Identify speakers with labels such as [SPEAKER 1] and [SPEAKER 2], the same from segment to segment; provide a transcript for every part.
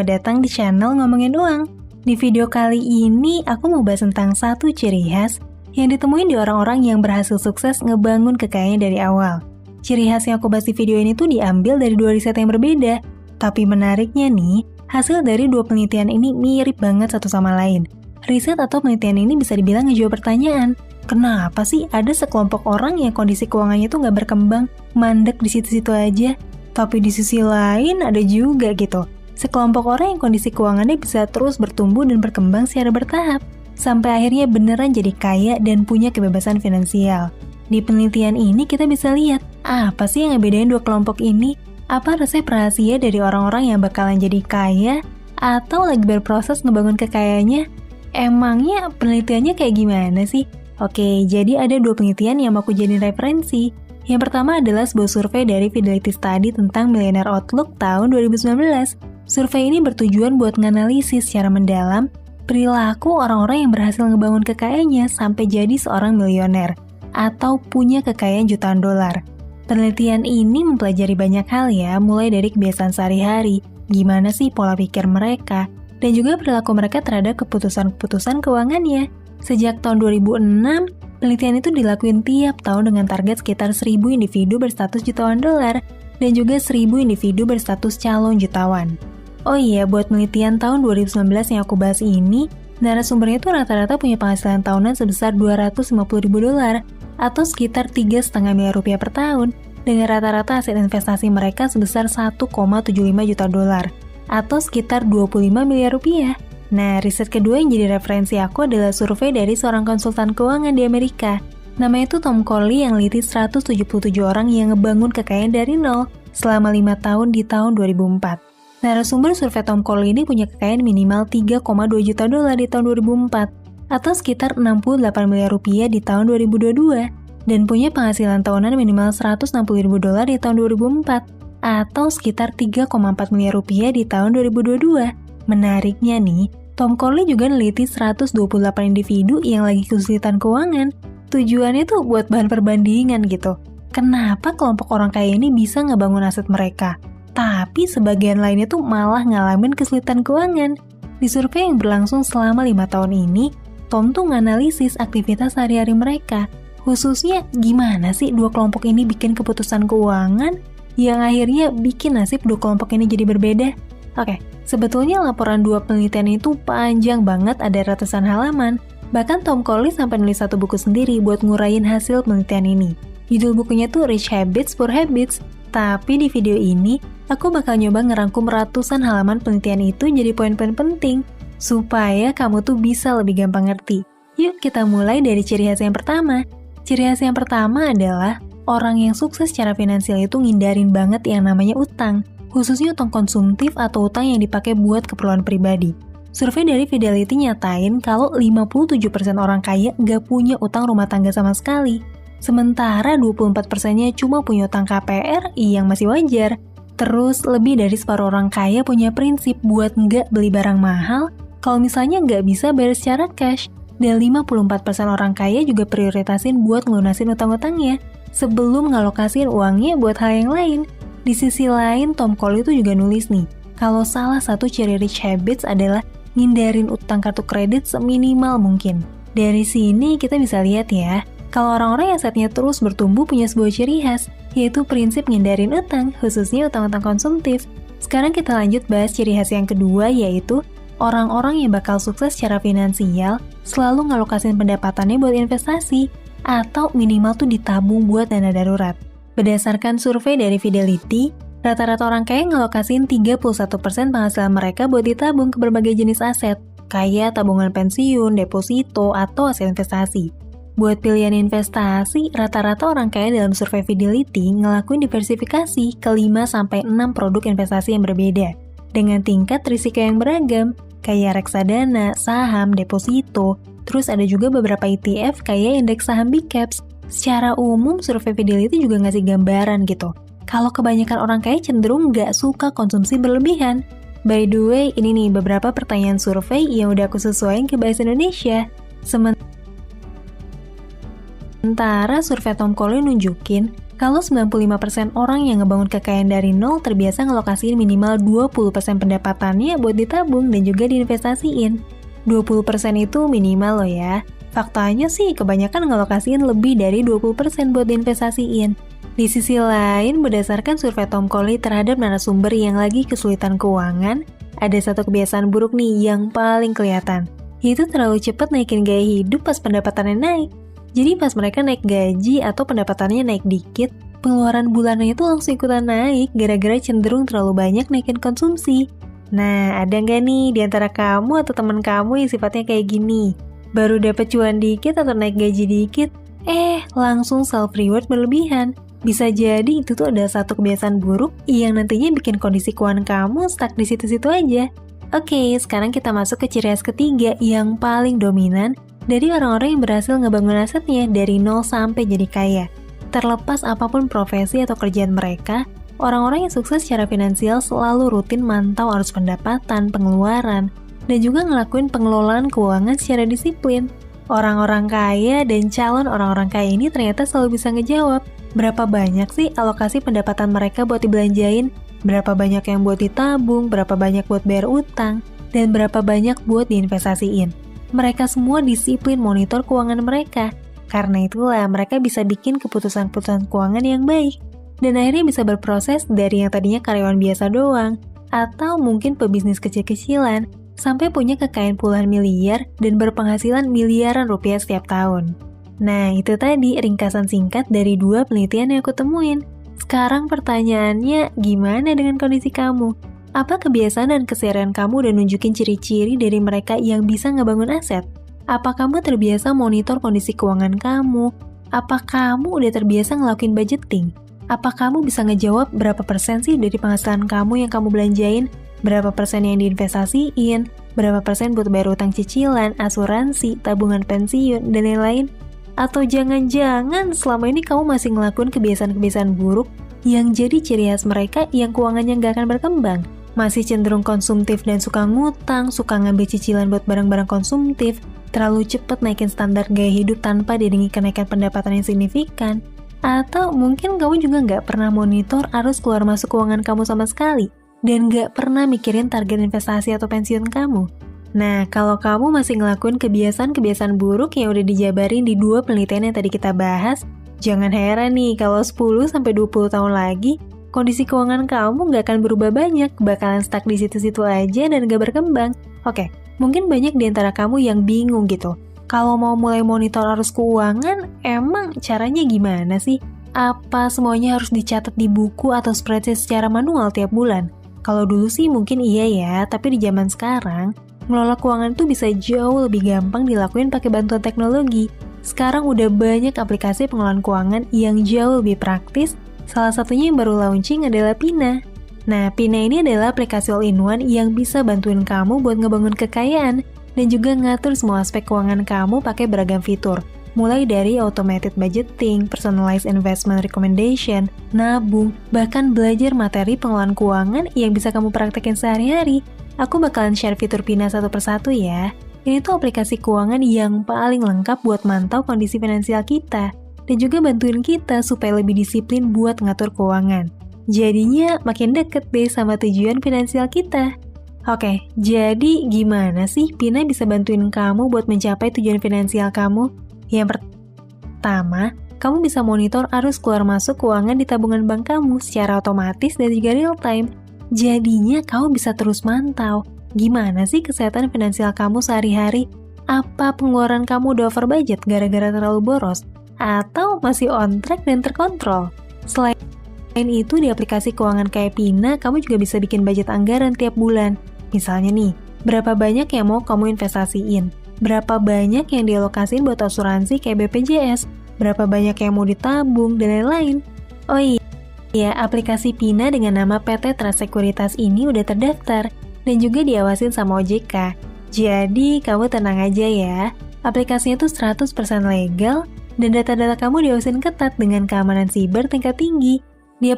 [SPEAKER 1] datang di channel Ngomongin Uang. Di video kali ini, aku mau bahas tentang satu ciri khas yang ditemuin di orang-orang yang berhasil sukses ngebangun kekayaannya dari awal. Ciri khas yang aku bahas di video ini tuh diambil dari 2 riset yang berbeda. Tapi menariknya nih, hasil dari 2 penelitian ini mirip banget satu sama lain. Riset atau penelitian ini bisa dibilang ngejawab pertanyaan, kenapa sih ada sekelompok orang yang kondisi keuangannya tuh nggak berkembang, mandek di situ-situ aja? Tapi di sisi lain ada juga gitu, sekelompok orang yang kondisi keuangannya bisa terus bertumbuh dan berkembang secara bertahap, sampai akhirnya beneran jadi kaya dan punya kebebasan finansial. Di penelitian ini kita bisa lihat, apa sih yang ngebedain 2 kelompok ini? Apa resep rahasia dari orang-orang yang bakalan jadi kaya, atau lagi berproses ngebangun kekayaannya? Emangnya penelitiannya kayak gimana sih? Oke, jadi ada 2 penelitian yang mau aku jadiin referensi. Yang pertama adalah sebuah survei dari Fidelity Study tentang Millionaire Outlook tahun 2019. Survei ini bertujuan buat nganalisis secara mendalam perilaku orang-orang yang berhasil ngebangun kekayaannya sampai jadi seorang milioner atau punya kekayaan jutaan dolar. Penelitian ini mempelajari banyak hal ya, mulai dari kebiasaan sehari-hari, gimana sih pola pikir mereka, dan juga perilaku mereka terhadap keputusan-keputusan keuangannya. Sejak tahun 2006, penelitian itu dilakuin tiap tahun dengan target sekitar 1.000 individu berstatus jutawan dolar dan juga 1.000 individu berstatus calon jutawan. Oh iya, buat penelitian tahun 2019 yang aku bahas ini, narasumbernya tuh rata-rata punya penghasilan tahunan sebesar 250.000 dolar atau sekitar 3,5 miliar rupiah per tahun, dengan rata-rata aset investasi mereka sebesar 1,75 juta dolar atau sekitar 25 miliar rupiah. Nah, riset kedua yang jadi referensi aku adalah survei dari seorang konsultan keuangan di Amerika. Namanya itu Tom Corley yang neliti 177 orang yang ngebangun kekayaan dari nol selama 5 tahun di tahun 2004. Narasumber survei Tom Corley ini punya kekayaan minimal 3,2 juta dolar di tahun 2004 atau sekitar 68 miliar rupiah di tahun 2022 dan punya penghasilan tahunan minimal 160.000 dolar di tahun 2004 atau sekitar 3,4 miliar rupiah di tahun 2022. Menariknya nih, Tom Corley juga neliti 128 individu yang lagi kesulitan keuangan. Tujuannya tuh buat bahan perbandingan gitu. Kenapa kelompok orang kaya ini bisa ngebangun aset mereka? Tapi sebagian lainnya tuh malah ngalamin kesulitan keuangan. Di survei yang berlangsung selama 5 tahun ini, Tom tuh nganalisis aktivitas sehari-hari mereka. Khususnya gimana sih 2 kelompok ini bikin keputusan keuangan yang akhirnya bikin nasib 2 kelompok ini jadi berbeda. Oke, sebetulnya laporan 2 penelitian itu panjang banget, ada ratusan halaman. Bahkan Tom Corley sampai nulis satu buku sendiri buat ngurain hasil penelitian ini. Judul bukunya tuh Rich Habits, Poor Habits. Tapi di video ini, aku bakal nyoba ngerangkum ratusan halaman penelitian itu jadi poin-poin penting, supaya kamu tuh bisa lebih gampang ngerti. Yuk kita mulai dari ciri khas yang pertama. Ciri khas yang pertama adalah orang yang sukses secara finansial itu ngindarin banget yang namanya utang, khususnya utang konsumtif atau utang yang dipakai buat keperluan pribadi. Survei dari Fidelity nyatain kalau 57% orang kaya nggak punya utang rumah tangga sama sekali. Sementara 24%-nya cuma punya utang KPR yang masih wajar. Terus lebih dari separuh orang kaya punya prinsip buat nggak beli barang mahal kalau misalnya nggak bisa bayar secara cash. Dan 54% orang kaya juga prioritasin buat ngelunasin utang-utangnya sebelum ngalokasin uangnya buat hal yang lain. Di sisi lain, Tom Corley itu juga nulis nih, kalau salah satu ciri rich habits adalah ngindarin utang kartu kredit seminimal mungkin. Dari sini kita bisa lihat ya, kalau orang-orang yang asetnya terus bertumbuh punya sebuah ciri khas, yaitu prinsip ngindarin utang, khususnya utang-utang konsumtif. Sekarang kita lanjut bahas ciri khas yang kedua, yaitu orang-orang yang bakal sukses secara finansial selalu ngalokasin pendapatannya buat investasi, atau minimal tuh ditabung buat dana darurat. Berdasarkan survei dari Fidelity, rata-rata orang kaya ngalokasin 31% penghasilan mereka buat ditabung ke berbagai jenis aset, kayak tabungan pensiun, deposito, atau aset investasi. Buat pilihan investasi, rata-rata orang kaya dalam survei Fidelity ngelakuin diversifikasi ke 5-6 produk investasi yang berbeda, dengan tingkat risiko yang beragam, kayak reksadana, saham, deposito, terus ada juga beberapa ETF kayak indeks saham Big Caps. Secara umum, survei Fidelity juga ngasih gambaran gitu, kalau kebanyakan orang kaya cenderung nggak suka konsumsi berlebihan. By the way, ini nih beberapa pertanyaan survei yang udah aku sesuaiin ke bahasa Indonesia. Sementara survei Tom Corley nunjukin, Kalau 95% orang yang ngebangun kekayaan dari nol terbiasa ngelokasiin minimal 20% pendapatannya buat ditabung dan juga diinvestasiin. 20% itu minimal loh ya. Faktanya sih kebanyakan ngelokasiin lebih dari 20% buat diinvestasiin. Di sisi lain, berdasarkan survei Tom Colley terhadap narasumber yang lagi kesulitan keuangan, ada satu kebiasaan buruk nih yang paling kelihatan, yaitu terlalu cepat naikin gaya hidup pas pendapatannya naik. Jadi pas mereka naik gaji atau pendapatannya naik dikit, pengeluaran bulanannya itu langsung ikutan naik gara-gara cenderung terlalu banyak naikin konsumsi. Nah, ada nggak nih di antara kamu atau teman kamu yang sifatnya kayak gini? Baru dapet cuan dikit atau naik gaji dikit, langsung self-reward berlebihan. Bisa jadi itu tuh adalah satu kebiasaan buruk yang nantinya bikin kondisi keuangan kamu stuck di situ-situ aja. Oke, sekarang kita masuk ke ciri khas ketiga yang paling dominan dari orang-orang yang berhasil ngebangun asetnya dari nol sampai jadi kaya. Terlepas apapun profesi atau kerjaan mereka, orang-orang yang sukses secara finansial selalu rutin mantau arus pendapatan, pengeluaran, dan juga ngelakuin pengelolaan keuangan secara disiplin. Orang-orang kaya dan calon orang-orang kaya ini ternyata selalu bisa ngejawab, berapa banyak sih alokasi pendapatan mereka buat dibelanjain, berapa banyak yang buat ditabung, berapa banyak buat bayar utang, dan berapa banyak buat diinvestasiin. Mereka semua disiplin monitor keuangan mereka. Karena itulah mereka bisa bikin keputusan-keputusan keuangan yang baik. Dan akhirnya bisa berproses dari yang tadinya karyawan biasa doang, atau mungkin pebisnis kecil-kecilan, sampai punya kekayaan puluhan miliar dan berpenghasilan miliaran rupiah setiap tahun. Nah, itu tadi ringkasan singkat dari 2 penelitian yang aku temuin. Sekarang pertanyaannya, gimana dengan kondisi kamu? Apa kebiasaan dan keseharian kamu udah nunjukin ciri-ciri dari mereka yang bisa ngebangun aset? Apa kamu terbiasa monitor kondisi keuangan kamu? Apa kamu udah terbiasa ngelakuin budgeting? Apa kamu bisa ngejawab berapa persen sih dari penghasilan kamu yang kamu belanjain? Berapa persen yang diinvestasiin? Berapa persen buat bayar utang cicilan, asuransi, tabungan pensiun, dan lain-lain? Atau jangan-jangan selama ini kamu masih ngelakuin kebiasaan-kebiasaan buruk yang jadi ciri khas mereka yang keuangannya nggak akan berkembang? Masih cenderung konsumtif dan suka ngutang, suka ngambil cicilan buat barang-barang konsumtif, terlalu cepat naikin standar gaya hidup tanpa diiringi kenaikan pendapatan yang signifikan, atau mungkin kamu juga nggak pernah monitor arus keluar masuk keuangan kamu sama sekali, dan nggak pernah mikirin target investasi atau pensiun kamu. Nah, kalau kamu masih ngelakuin kebiasaan-kebiasaan buruk yang udah dijabarin di 2 penelitian yang tadi kita bahas, jangan heran nih kalau 10-20 tahun lagi, kondisi keuangan kamu nggak akan berubah banyak, bakalan stuck di situ-situ aja dan nggak berkembang. Oke, mungkin banyak di antara kamu yang bingung gitu. Kalau mau mulai monitor arus keuangan, emang caranya gimana sih? Apa semuanya harus dicatat di buku atau spreadsheet secara manual tiap bulan? Kalau dulu sih mungkin iya ya, tapi di zaman sekarang, ngelola keuangan tuh bisa jauh lebih gampang dilakuin pakai bantuan teknologi. Sekarang udah banyak aplikasi pengelolaan keuangan yang jauh lebih praktis. Salah satunya yang baru launching adalah Pina. Nah, Pina ini adalah aplikasi all-in-one yang bisa bantuin kamu buat ngebangun kekayaan dan juga ngatur semua aspek keuangan kamu pakai beragam fitur. Mulai dari automated budgeting, personalized investment recommendation, nabung, bahkan belajar materi pengelolaan keuangan yang bisa kamu praktekin sehari-hari. Aku bakalan share fitur Pina satu persatu ya. Ini tuh aplikasi keuangan yang paling lengkap buat mantau kondisi finansial kita dan juga bantuin kita supaya lebih disiplin buat ngatur keuangan. Jadinya makin deket deh sama tujuan finansial kita. Oke, jadi gimana sih Pina bisa bantuin kamu buat mencapai tujuan finansial kamu? Yang pertama, kamu bisa monitor arus keluar masuk keuangan di tabungan bank kamu secara otomatis dan juga real time. Jadinya kamu bisa terus mantau, gimana sih kesehatan finansial kamu sehari-hari? Apa pengeluaran kamu udah over budget gara-gara terlalu boros? Atau masih on track dan terkontrol? Selain itu, di aplikasi keuangan kayak Pina, kamu juga bisa bikin budget anggaran tiap bulan. Misalnya nih, berapa banyak yang mau kamu investasiin? Berapa banyak yang dialokasiin buat asuransi kayak BPJS? Berapa banyak yang mau ditabung, dan lain-lain? Oh iya, aplikasi Pina dengan nama PT Trust Sekuritas ini udah terdaftar dan juga diawasin sama OJK. Jadi, kamu tenang aja ya. Aplikasinya tuh 100% legal dan data-data kamu diawasin ketat dengan keamanan siber tingkat tinggi. Di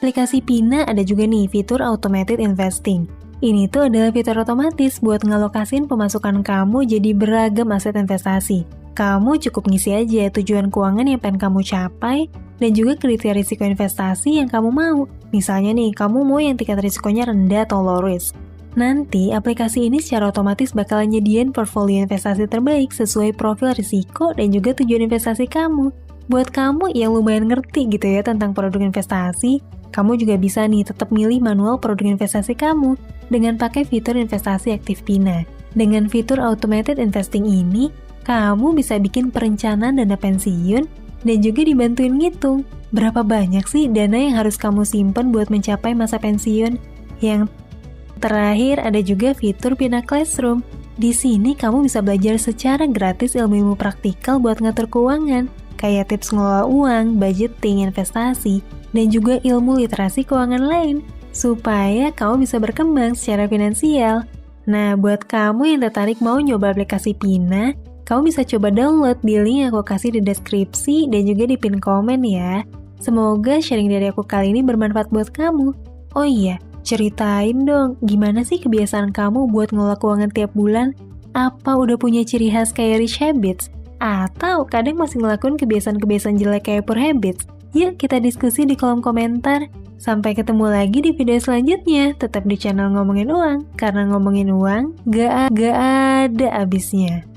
[SPEAKER 1] aplikasi Pina ada juga nih fitur automated investing. Ini tuh adalah fitur otomatis buat ngalokasin pemasukan kamu jadi beragam aset investasi. Kamu cukup ngisi aja tujuan keuangan yang pengen kamu capai, dan juga kriteria risiko investasi yang kamu mau. Misalnya nih, kamu mau yang tingkat risikonya rendah atau low risk. Nanti, aplikasi ini secara otomatis bakal nyediain portfolio investasi terbaik sesuai profil risiko dan juga tujuan investasi kamu. Buat kamu yang lumayan ngerti gitu ya tentang produk investasi, kamu juga bisa nih tetap milih manual produk investasi kamu dengan pakai fitur investasi aktif Pina. Dengan fitur automated investing ini, kamu bisa bikin perencanaan dana pensiun dan juga dibantuin ngitung berapa banyak sih dana yang harus kamu simpen buat mencapai masa pensiun. Yang terakhir ada juga fitur Pina Classroom. Di sini kamu bisa belajar secara gratis ilmu-ilmu praktikal buat ngatur keuangan, kayak tips ngelola uang, budgeting, investasi, dan juga ilmu literasi keuangan lain, supaya kamu bisa berkembang secara finansial. Nah, buat kamu yang tertarik mau nyoba aplikasi Pina, kamu bisa coba download di link yang aku kasih di deskripsi dan juga di pin komen ya. Semoga sharing dari aku kali ini bermanfaat buat kamu. Oh iya, ceritain dong, gimana sih kebiasaan kamu buat ngelola keuangan tiap bulan? Apa udah punya ciri khas kayak rich habits? Atau kadang masih ngelakuin kebiasaan-kebiasaan jelek kayak poor habits? Yuk kita diskusi di kolom komentar. Sampai ketemu lagi di video selanjutnya. Tetap di channel Ngomongin Uang, karena ngomongin uang gak ada habisnya.